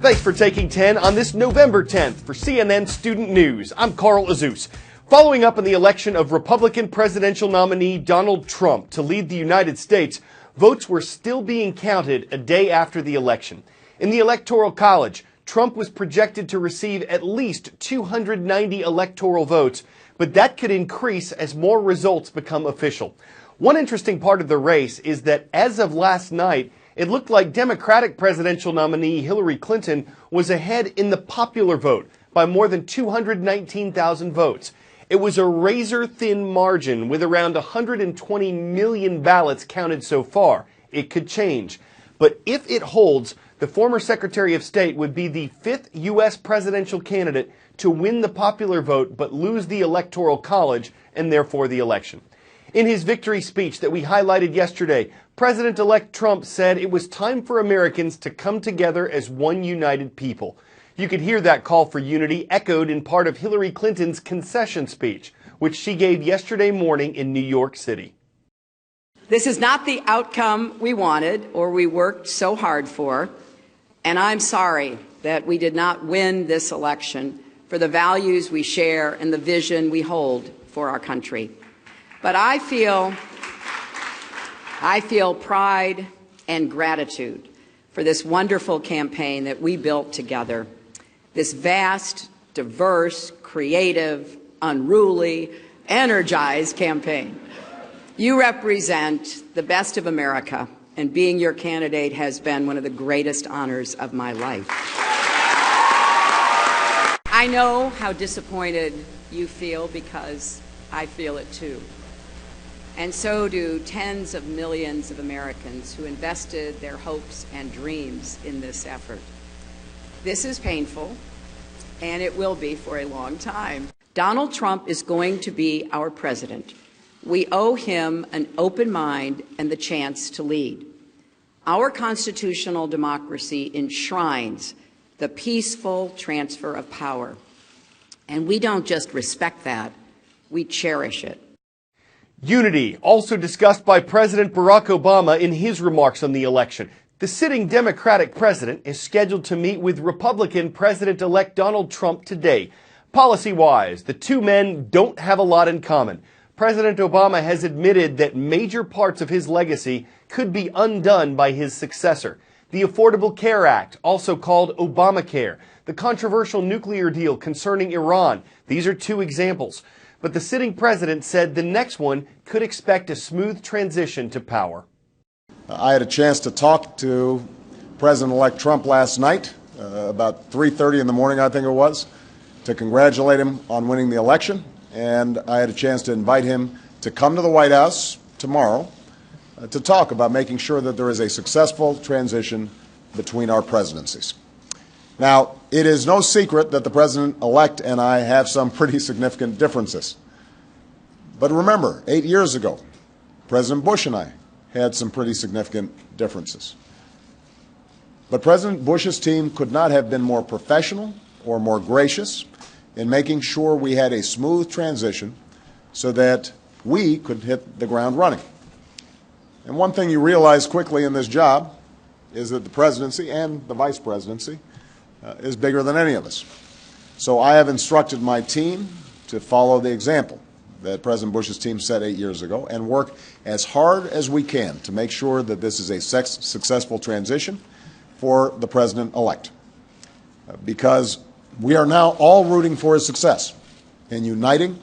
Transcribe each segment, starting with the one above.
Thanks for taking 10 on this November 10th for CNN Student News. I'm Carl Azus. Following up on the election of Republican presidential nominee Donald Trump to lead the United States, votes were still being counted a day after the election. In the Electoral College, Trump was projected to receive at least 290 electoral votes, but that could increase as more results become official. One interesting part of the race is that as of last night, it looked like Democratic presidential nominee Hillary Clinton was ahead in the popular vote by more than 219,000 votes. It was a razor-thin margin with around 120 million ballots counted so far. It could change. But if it holds, the former Secretary of State would be the fifth U.S. presidential candidate to win the popular vote but lose the Electoral College and therefore the election. In his victory speech that we highlighted yesterday, President-elect Trump said it was time for Americans to come together as one united people. You could hear that call for unity echoed in part of Hillary Clinton's concession speech, which she gave yesterday morning in New York City. This is not the outcome we wanted or we worked so hard for, and I'm sorry that we did not win this election for the values we share and the vision we hold for our country. But I feel pride and gratitude for this wonderful campaign that we built together. This vast, diverse, creative, unruly, energized campaign. You represent the best of America, and being your candidate has been one of the greatest honors of my life. I know how disappointed you feel because I feel it too. And so do tens of millions of Americans who invested their hopes and dreams in this effort. This is painful, and it will be for a long time. Donald Trump is going to be our president. We owe him an open mind and the chance to lead. Our constitutional democracy enshrines the peaceful transfer of power. And we don't just respect that, we cherish it. Unity, also discussed by President Barack Obama in his remarks on the election. The sitting Democratic president is scheduled to meet with Republican President-elect Donald Trump today. Policy-wise, the two men don't have a lot in common. President Obama has admitted that major parts of his legacy could be undone by his successor. The Affordable Care Act, also called Obamacare, the controversial nuclear deal concerning Iran. These are two examples. But the sitting president said the next one could expect a smooth transition to power. I had a chance to talk to President-elect Trump last night, about 3:30 in the morning, I think it was, to congratulate him on winning the election. And I had a chance to invite him to come to the White House tomorrow to talk about making sure that there is a successful transition between our presidencies. Now, it is no secret that the President-elect and I have some pretty significant differences. But remember, 8 years ago, President Bush and I had some pretty significant differences. But President Bush's team could not have been more professional or more gracious in making sure we had a smooth transition so that we could hit the ground running. And one thing you realize quickly in this job is that the presidency and the vice presidency is bigger than any of us. So I have instructed my team to follow the example that President Bush's team set 8 years ago and work as hard as we can to make sure that this is a successful transition for the president-elect. Because we are now all rooting for his success in uniting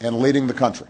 and leading the country.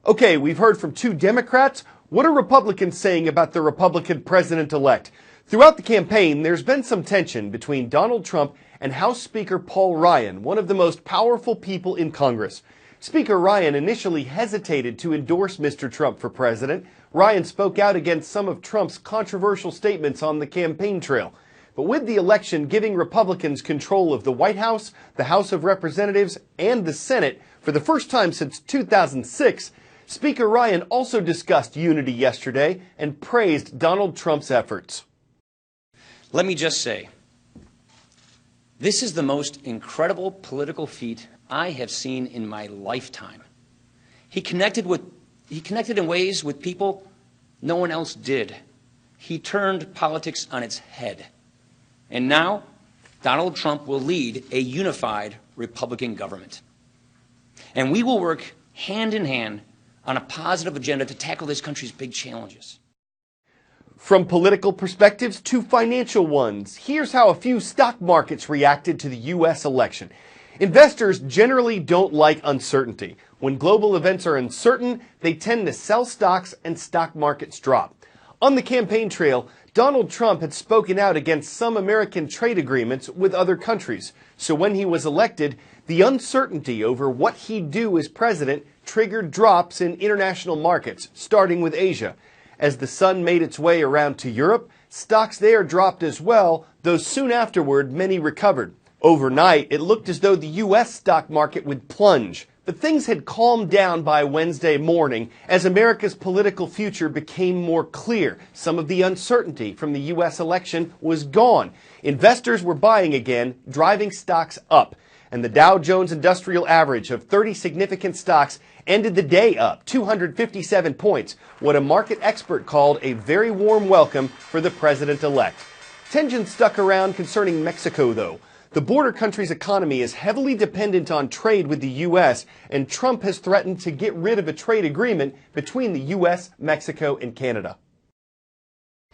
Okay, we've heard from two Democrats. What are Republicans saying about the Republican president-elect? Throughout the campaign, there's been some tension between Donald Trump and House Speaker Paul Ryan, one of the most powerful people in Congress. Speaker Ryan initially hesitated to endorse Mr. Trump for president. Ryan spoke out against some of Trump's controversial statements on the campaign trail. But with the election giving Republicans control of the White House, the House of Representatives, and the Senate for the first time since 2006, Speaker Ryan also discussed unity yesterday and praised Donald Trump's efforts. Let me just say, this is the most incredible political feat I have seen in my lifetime. He connected in ways with people no one else did. He turned politics on its head. And now, Donald Trump will lead a unified Republican government. And we will work hand in hand on a positive agenda to tackle this country's big challenges. From political perspectives to financial ones, here's how a few stock markets reacted to the U.S. election. Investors generally don't like uncertainty. When global events are uncertain, they tend to sell stocks and stock markets drop. On the campaign trail, Donald Trump had spoken out against some American trade agreements with other countries. So when he was elected, the uncertainty over what he'd do as president triggered drops in international markets, starting with Asia. As the sun made its way around to Europe, stocks there dropped as well, though soon afterward many recovered. Overnight, it looked as though the U.S. stock market would plunge. But things had calmed down by Wednesday morning as America's political future became more clear. Some of the uncertainty from the U.S. election was gone. Investors were buying again, driving stocks up. And the Dow Jones Industrial Average of 30 significant stocks ended the day up 257 points, what a market expert called a very warm welcome for the president-elect. Tensions stuck around concerning Mexico, though. The border country's economy is heavily dependent on trade with the U.S., and Trump has threatened to get rid of a trade agreement between the U.S., Mexico, and Canada.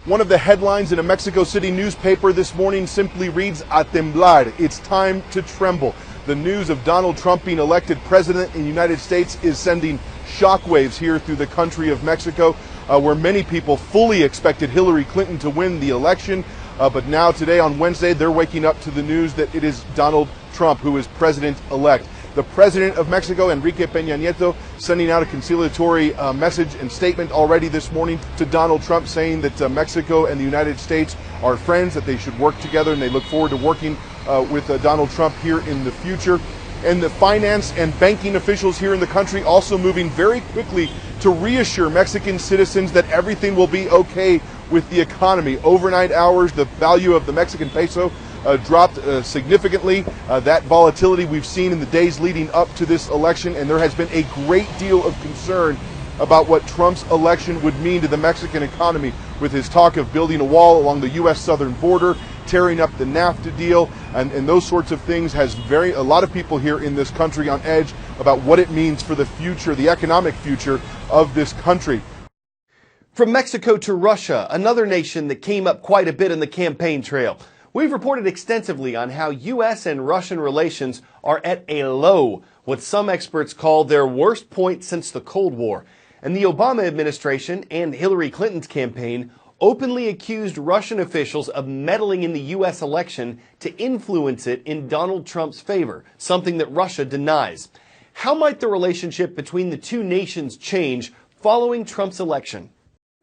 One of the headlines in a Mexico City newspaper this morning simply reads, "A temblar," it's time to tremble. The news of Donald Trump being elected president in the United States is sending shockwaves here through the country of Mexico, where many people fully expected Hillary Clinton to win the election. But now today on Wednesday, they're waking up to the news that it is Donald Trump who is president-elect. The president of Mexico, Enrique Peña Nieto, sending out a conciliatory message and statement already this morning to Donald Trump, saying that Mexico and the United States are friends, that they should work together, and they look forward to working with Donald Trump here in the future. And the finance and banking officials here in the country also moving very quickly to reassure Mexican citizens that everything will be okay with the economy. Overnight hours, the value of the Mexican peso dropped significantly. That volatility we've seen in the days leading up to this election, and there has been a great deal of concern about what Trump's election would mean to the Mexican economy, with his talk of building a wall along the U.S. southern border, tearing up the NAFTA deal, and those sorts of things has a lot of people here in this country on edge about what it means for the future, the economic future of this country. From Mexico to Russia, another nation that came up quite a bit in the campaign trail. We've reported extensively on how U.S. and Russian relations are at a low, what some experts call their worst point since the Cold War. And the Obama administration and Hillary Clinton's campaign openly accused Russian officials of meddling in the U.S. election to influence it in Donald Trump's favor, something that Russia denies. How might the relationship between the two nations change following Trump's election?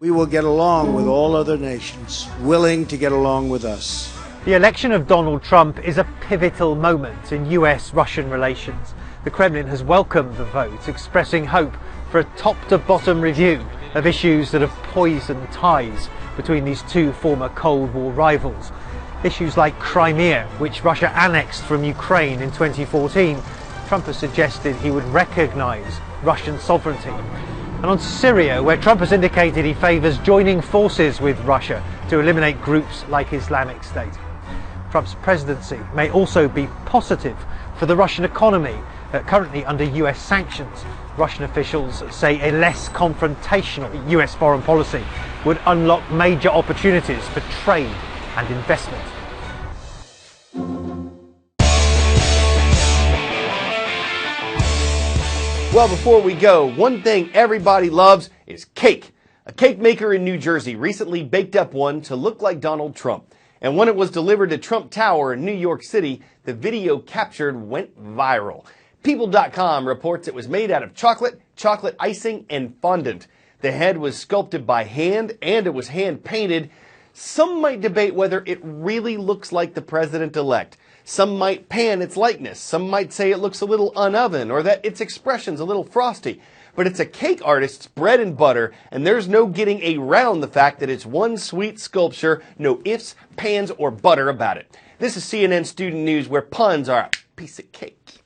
We will get along with all other nations, willing to get along with us. The election of Donald Trump is a pivotal moment in US-Russian relations. The Kremlin has welcomed the vote, expressing hope for a top-to-bottom review of issues that have poisoned ties between these two former Cold War rivals. Issues like Crimea, which Russia annexed from Ukraine in 2014, Trump has suggested he would recognize Russian sovereignty. And on Syria, where Trump has indicated he favors joining forces with Russia to eliminate groups like Islamic State. Trump's presidency may also be positive for the Russian economy, currently under US sanctions. Russian officials say a less confrontational US foreign policy would unlock major opportunities for trade and investment. Well, before we go, one thing everybody loves is cake. A cake maker in New Jersey recently baked up one to look like Donald Trump. And when it was delivered to Trump Tower in New York City, the video captured went viral. People.com reports it was made out of chocolate, chocolate icing, and fondant. The head was sculpted by hand, and it was hand-painted. Some might debate whether it really looks like the president-elect. Some might pan its likeness. Some might say it looks a little unoven, or that its expression's a little frosty. But it's a cake artist's bread and butter, and there's no getting around the fact that it's one sweet sculpture, no ifs, pans, or butter about it. This is CNN Student News, where puns are a piece of cake.